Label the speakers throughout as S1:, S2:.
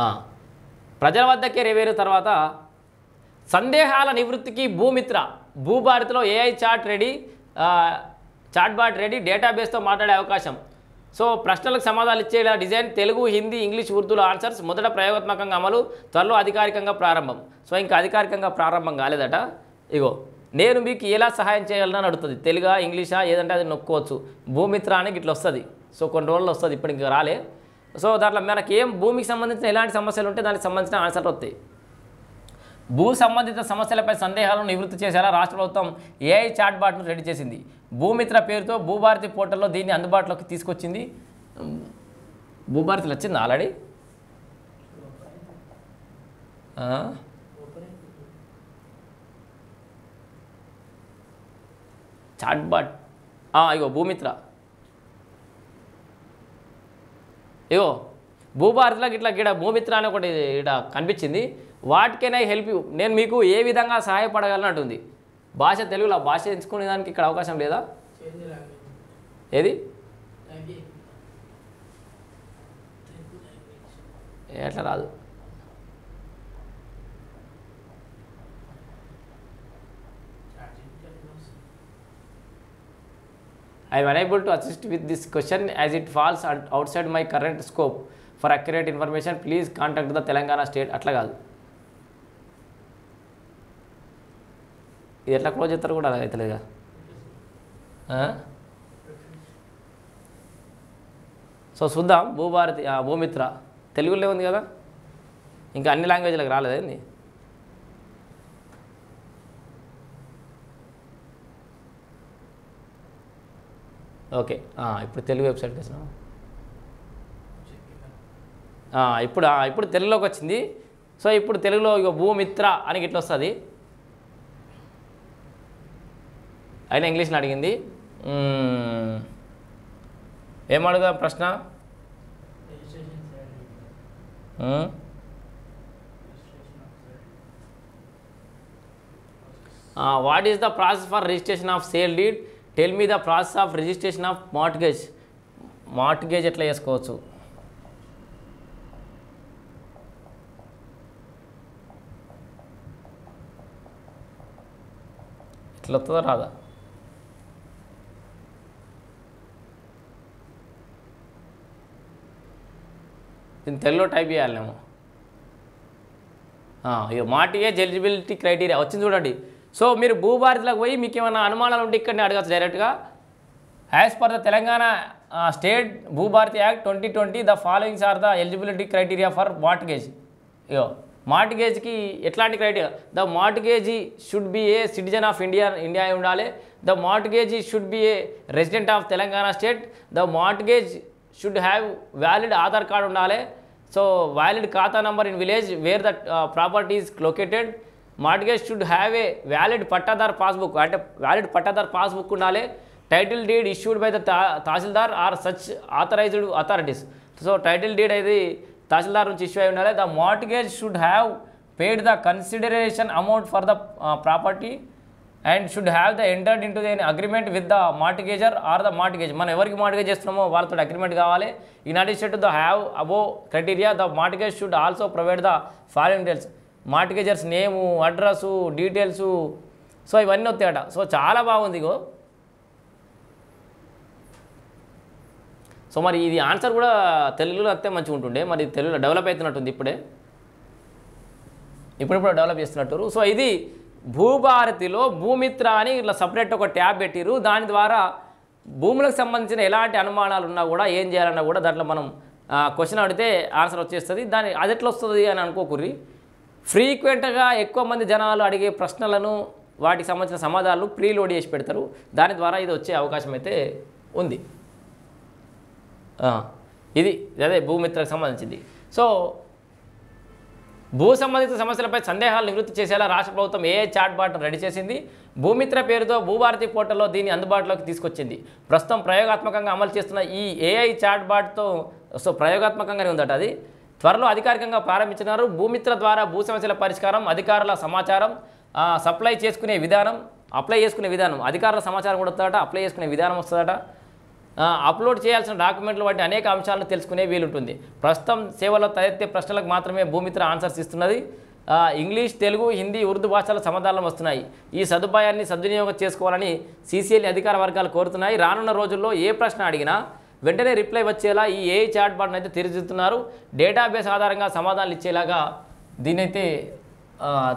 S1: ఆ, ప్రజల వద్దకే నెరవేరు తర్వాత సందేహాల నివృత్తికి భూమిత్ర భూభారతిలో ఏఐ చాట్ బాట్ రెడీ డేటాబేస్తో మాట్లాడే అవకాశం. సో ప్రశ్నలకు సమాధానాలు ఇచ్చేలా డిజైన్ తెలుగు, హిందీ, ఇంగ్లీష్, ఉర్దూలో ఆన్సర్స్. మొదట ప్రయోగాత్మకంగా అమలు, త్వరలో అధికారికంగా ప్రారంభం. సో ఇంకా అధికారికంగా ప్రారంభం కాలేదట. ఇగో నేను మీకు ఎలా సహాయం చేయాలని అడుగుతుంది. తెలుగా, ఇంగ్లీషా ఏదంటే అది నొక్కోవచ్చు. భూమిత్ర అని ఇట్లా వస్తుంది. సో కొన్ని రోజుల్లో వస్తుంది, ఇప్పుడు ఇంకా రాలే. సో దాంట్లో మనకి ఏం భూమికి సంబంధించిన ఎలాంటి సమస్యలు ఉంటే దానికి సంబంధించిన ఆన్సర్లు వస్తాయి. భూ సంబంధిత సమస్యలపై సందేహాలను నివృత్తి చేసేలా రాష్ట్ర ప్రభుత్వం ఏఐ చాట్ బాట్ను రెడీ చేసింది. భూమిత్ర పేరుతో భూభారతి పోర్టల్లో దీన్ని అందుబాటులోకి తీసుకొచ్చింది. భూభారతిలో వచ్చింది ఆల్రెడీ. చాట్ బాట్ ఇగో భూమిత్ర, ఇగో భూభారతిలోకి ఇట్లా గిడ భూమిత్ర అని ఒకటి ఇక్కడ కనిపించింది. వాటికైనా హెల్ప్ యూ, నేను మీకు ఏ విధంగా సహాయపడగలను అంటుంది. భాష తెలుగులో భాష ఎంచుకునే దానికి ఇక్కడ అవకాశం లేదా? ఏది ఎట్లా రాదు? I am unable to assist with this question as it falls outside my current scope. For accurate information, please contact the Telangana state. అట్లా కాదు, ఇది ఎట్లా క్లోజ్ చేస్తారు కూడా అవుతలేదుగా. సో చూద్దాం. భూభారతి భూమిత్ర తెలుగులో ఉంది కదా, ఇంకా అన్ని లాంగ్వేజ్లకు రాలేదండి. ఓకే, ఇప్పుడు తెలుగు వెబ్సైట్కి వచ్చినాం. ఇప్పుడు తెలుగులోకి వచ్చింది. సో ఇప్పుడు తెలుగులో ఇక భూమిత్ర అని ఇట్లా వస్తుంది. అయినా ఇంగ్లీష్లో అడిగింది. ఏమడుగా ప్రశ్న? What is the process for registration of sale deed? Tell me the process of registration of mortgage. Mortgage ఎట్లా చేసుకోవచ్చు? ఎట్లా వస్తుందో రాదా? దీన్ని తెలుగులో టైప్ చేయాలేమో. ఇక మార్ట్గేజ్ ఎలిజిబిలిటీ క్రైటీరియా వచ్చింది చూడండి. సో మీరు భూభారతిలోకి పోయి మీకు ఏమైనా అనుమానాలు ఉంటే ఇక్కడనే అడగచ్చు డైరెక్ట్గా. As per the Telangana state Bhubharati act 2020 the followings are the eligibility criteria for mortgage. ఇగో మార్ట్గేజ్కి ఎట్లాంటి criteria? The mortgagee should be a citizen of India అయి ఉండాలి. The mortgagee should be a resident of Telangana state. The mortgage should have valid Aadhaar card ఉండాలి. So valid khata number in village where the property is located. Mortgage should have a valid pattadar passbook, అంటే valid pattadar passbook ఉండాలి. Title deed issued by the tahsildar or such authorized authorities. So title deed అయితే తహసీల్దార్ నుంచి issue అయి ఉండాలి. The mortgage should have paid the consideration amount for the property and should have the entered into the agreement with the mortgager or the mortgage. మనం ఎవరికి mortgage చేస్తున్నామో వాళ్ళతో agreement కావాలి. In addition to the have above criteria the mortgage should also provide the following details. మార్ట్గేజర్స్ name, address, details. So ఇవన్నీ వస్తాయట. So చాలా బాగుంది. ఇగో so మరి ఇది ఆన్సర్ కూడా తెలుగులో వస్తే మంచిగా ఉంటుండే. మరి తెలుగులో డెవలప్ అవుతున్నట్టుంది ఇప్పుడు డెవలప్ చేస్తున్నట్టు. సో ఇది భూభారతిలో భూమిత్ర అని ఇట్లా సపరేట్ ఒక ట్యాబ్ పెట్టిరు. దాని ద్వారా భూములకు సంబంధించిన ఎలాంటి అనుమానాలు ఉన్నా కూడా ఏం చేయాలన్నా కూడా దాంట్లో మనం క్వశ్చన్ అడిగితే ఆన్సర్ వచ్చేస్తుంది. అది ఎట్లా వస్తుంది అని అనుకోకుర్రి. ఫ్రీక్వెంట్గా ఎక్కువ మంది జనాలు అడిగే ప్రశ్నలను వాటికి సంబంధించిన సమాధానాలు ప్రీలోడ్ చేసి పెడతారు. దాని ద్వారా ఇది వచ్చే అవకాశం అయితే ఉంది. ఇది అదే భూమిత్రకు సంబంధించింది. సో భూ సంబంధిత సమస్యలపై సందేహాలు నివృత్తి చేసేలా రాష్ట్ర ప్రభుత్వం ఏఐ చాట్ బాట్ను రెడీ చేసింది. భూమిత్ర పేరుతో భూభారతి పోర్టల్లో దీన్ని అందుబాటులోకి తీసుకొచ్చింది. ప్రస్తుతం ప్రయోగాత్మకంగా అమలు చేస్తున్న ఈ ఏఐ చాట్ బాట్తో ప్రయోగాత్మకంగానే ఉందట. అది త్వరలో అధికారికంగా ప్రారంభించినారు. భూమిత్ర ద్వారా భూ సమస్యల పరిష్కారం, అధికారుల సమాచారం, అప్లై చేసుకునే విధానం, అధికారుల సమాచారం కూడా వస్తుందట, అప్లై చేసుకునే విధానం వస్తుందట. అప్లోడ్ చేయాల్సిన డాక్యుమెంట్లు వంటి అనేక అంశాలను తెలుసుకునే వీలుంటుంది. ప్రస్తుతం సేవలో తలెత్తే ప్రశ్నలకు మాత్రమే భూమిత్ర ఆన్సర్స్ ఇస్తున్నది. ఇంగ్లీష్, తెలుగు, హిందీ, ఉర్దూ భాషల సమాధానాలు వస్తున్నాయి. ఈ సదుపాయాన్ని సద్వినియోగం చేసుకోవాలని సీసీఎల్ అధికార వర్గాలు కోరుతున్నాయి. రానున్న రోజుల్లో ఏ ప్రశ్న అడిగినా వెంటనే రిప్లై వచ్చేలా ఈ ఏఐ చాట్ బాట్ను అయితే తీర్చిదిద్దుతున్నారు. డేటాబేస్ ఆధారంగా సమాధానాలు ఇచ్చేలాగా దీన్నైతే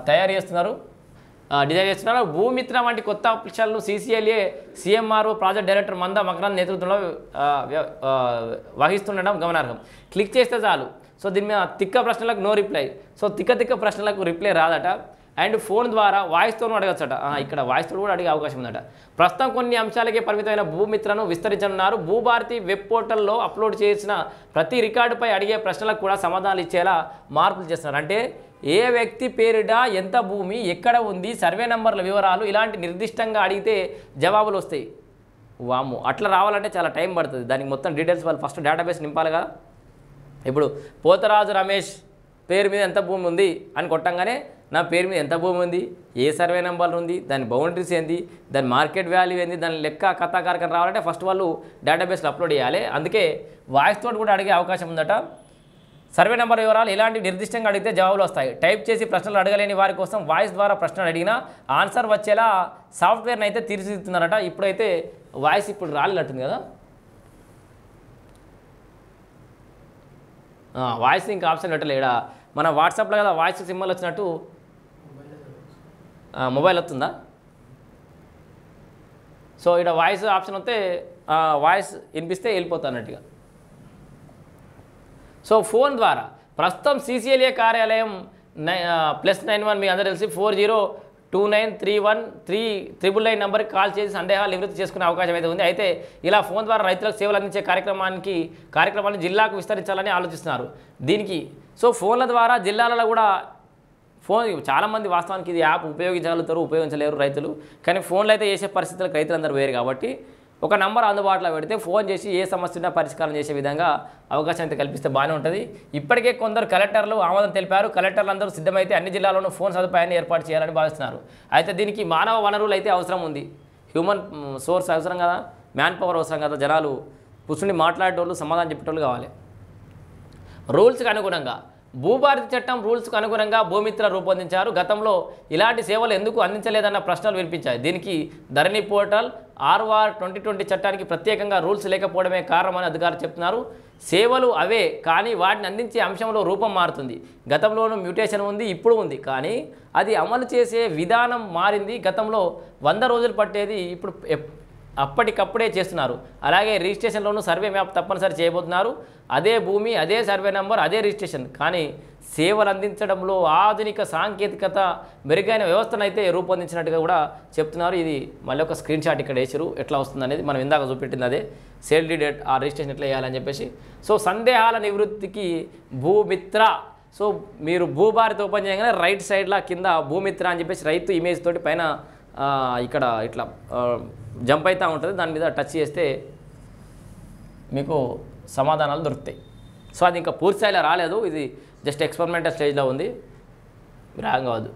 S1: తయారు చేస్తున్నారు, డిజైన్ చేస్తున్నారు. భూమిత్ర వంటి కొత్త ఆప్షన్లు సీసీఎల్ఏ సీఎంఆర్ఓ ప్రాజెక్ట్ డైరెక్టర్ మంద మకరంద్ నేతృత్వంలో వహిస్తుండడం గమనార్హం. క్లిక్ చేస్తే చాలు. సో దీని మీద తిక్క ప్రశ్నలకు నో రిప్లై. సో తిక్క ప్రశ్నలకు రిప్లై రాదట. అండ్ ఫోన్ ద్వారా వాయిస్తోనూ అడగచ్చట. ఇక్కడ వాయిస్తో కూడా అడిగే అవకాశం ఉందట. ప్రస్తుతం కొన్ని అంశాలకే పరిమితమైన భూమిత్రను విస్తరించనున్నారు. భూభారతి వెబ్ పోర్టల్లో అప్లోడ్ చేసిన ప్రతి రికార్డుపై అడిగే ప్రశ్నలకు కూడా సమాధానాలు ఇచ్చేలా మార్పులు చేస్తున్నారు. అంటే ఏ వ్యక్తి పేరిట ఎంత భూమి, ఎక్కడ ఉంది, సర్వే నెంబర్ల వివరాలు ఇలాంటి నిర్దిష్టంగా అడిగితే జవాబులు వస్తాయి. వాము అట్లా రావాలంటే చాలా టైం పడుతుంది. దానికి మొత్తం డీటెయిల్స్ వాళ్ళు ఫస్ట్ డేటాబేస్ నింపాలిగా. ఇప్పుడు పోతరాజు రమేష్ పేరు మీద ఎంత భూమి ఉంది అని కొట్టంగానే నా పేరు మీద ఎంత భూమి ఉంది, ఏ సర్వే నెంబర్ ఉంది, దాని బౌండరీస్ ఏంది, దాని మార్కెట్ వాల్యూ ఏంది, దాని లెక్క కథాకారకం రావాలంటే ఫస్ట్ వాళ్ళు డేటాబేస్లో అప్లోడ్ చేయాలి. అందుకే వాయిస్ తోటి కూడా అడిగే అవకాశం ఉందట. సర్వే నెంబర్ వివరాలు ఇలాంటి నిర్దిష్టంగా అడిగితే జవాబులు వస్తాయి. టైప్ చేసి ప్రశ్నలు అడగలేని వారి కోసం వాయిస్ ద్వారా ప్రశ్నలు అడిగినా ఆన్సర్ వచ్చేలా సాఫ్ట్వేర్ని అయితే తీర్చిదిద్దుతున్నారట. ఇప్పుడైతే వాయిస్ ఇప్పుడు రాలేనట్టుంది కదా, వాయిస్ ఇంకా ఆప్షన్ పెట్టలేడా. మన వాట్సాప్లో కదా వాయిస్ సింబల్ వచ్చినట్టు మొబైల్ వస్తుందా. సో ఇక్కడ వాయిస్ ఆప్షన్ వస్తే వాయిస్ వినిపిస్తే వెళ్ళిపోతా అన్నట్టుగా. సో ఫోన్ ద్వారా ప్రస్తుతం సీసీఎల్ఏ కార్యాలయం +91 మీ అందరూ తెలిసి 4029313999 నెంబర్కి కాల్ చేసి సందేహాలు నివృత్తి చేసుకునే అవకాశం అయితే ఉంది. అయితే ఇలా ఫోన్ ద్వారా రైతులకు సేవలు అందించే కార్యక్రమాన్ని జిల్లాకు విస్తరించాలని ఆలోచిస్తున్నారు. దీనికి సో ఫోన్ల ద్వారా జిల్లాలలో కూడా ఫోన్ చాలామంది వాస్తవానికి ఇది యాప్ ఉపయోగించగలుగుతారు, ఉపయోగించలేరు రైతులు. కానీ ఫోన్లో అయితే చేసే పరిస్థితులకు రైతులందరూ వేరు కాబట్టి ఒక నంబర్ అందుబాటులో పెడితే ఫోన్ చేసి ఏ సమస్య ఉన్నా పరిష్కారం చేసే విధంగా అవకాశం అయితే కల్పిస్తే బాగానే ఉంటుంది. ఇప్పటికే కొందరు కలెక్టర్లు ఆమోదం తెలిపారు. కలెక్టర్లు అందరూ సిద్ధమైతే అన్ని జిల్లాల్లోనూ ఫోన్ సదుపాయాన్ని ఏర్పాటు చేయాలని భావిస్తున్నారు. అయితే దీనికి మానవ వనరులు అయితే అవసరం ఉంది. హ్యూమన్ సోర్స్ అవసరం కదా, మ్యాన్ పవర్ అవసరం కదా. జనాలు కూర్చుని మాట్లాడేటోళ్ళు, సమాధానం చెప్పేటోళ్ళు కావాలి. రూల్స్కి అనుగుణంగా భూభారతి చట్టం రూల్స్కు అనుగుణంగా భూమిత్ర రూపొందించారు. గతంలో ఇలాంటి సేవలు ఎందుకు అందించలేదన్న ప్రశ్నలు వినిపించాయి. దీనికి ధరణి పోర్టల్ RR 2020 చట్టానికి ప్రత్యేకంగా రూల్స్ లేకపోవడమే కారణమని అధికారులు చెప్తున్నారు. సేవలు అవే కానీ వాటిని అందించే అంశంలో రూపం మారుతుంది. గతంలోనూ మ్యూటేషన్ ఉంది, ఇప్పుడు ఉంది, కానీ అది అమలు చేసే విధానం మారింది. గతంలో 100 రోజులు పట్టేది ఇప్పుడు అప్పటికప్పుడే చేస్తున్నారు. అలాగే రిజిస్ట్రేషన్లోనూ సర్వే మ్యాప్ తప్పనిసరి చేయబోతున్నారు. అదే భూమి, అదే సర్వే నెంబర్, అదే రిజిస్ట్రేషన్. కానీ సేవలు అందించడంలో ఆధునిక సాంకేతికత, మెరుగైన వ్యవస్థను అయితే రూపొందించినట్టుగా కూడా చెప్తున్నారు. ఇది మళ్ళీ ఒక స్క్రీన్ షాట్ ఇక్కడ వేసారు, ఎట్లా వస్తుంది అనేది మనం ఇందాక చూపెట్టింది అదే సేల్ డీడెట్ ఆ రిజిస్ట్రేషన్ ఎట్లా వేయాలని చెప్పేసి. సో సందేహాల నివృత్తికి భూమిత్ర. సో మీరు భూభారతి ఓపెన్ చేయగానే రైట్ సైడ్లో కింద భూమిత్ర అని చెప్పేసి రైతు ఇమేజ్ తోటి పైన ఇక్కడ ఇట్లా జంప్ అవుతూ ఉంటుంది. దాని మీద టచ్ చేస్తే మీకు సమాధానాలు దొరుకుతాయి. సో అది ఇంకా పూర్తి స్థాయిలో రాలేదు, ఇది జస్ట్ ఎక్స్పెరిమెంటల్ స్టేజ్లో ఉంది, రాంగ్ కావద్దు.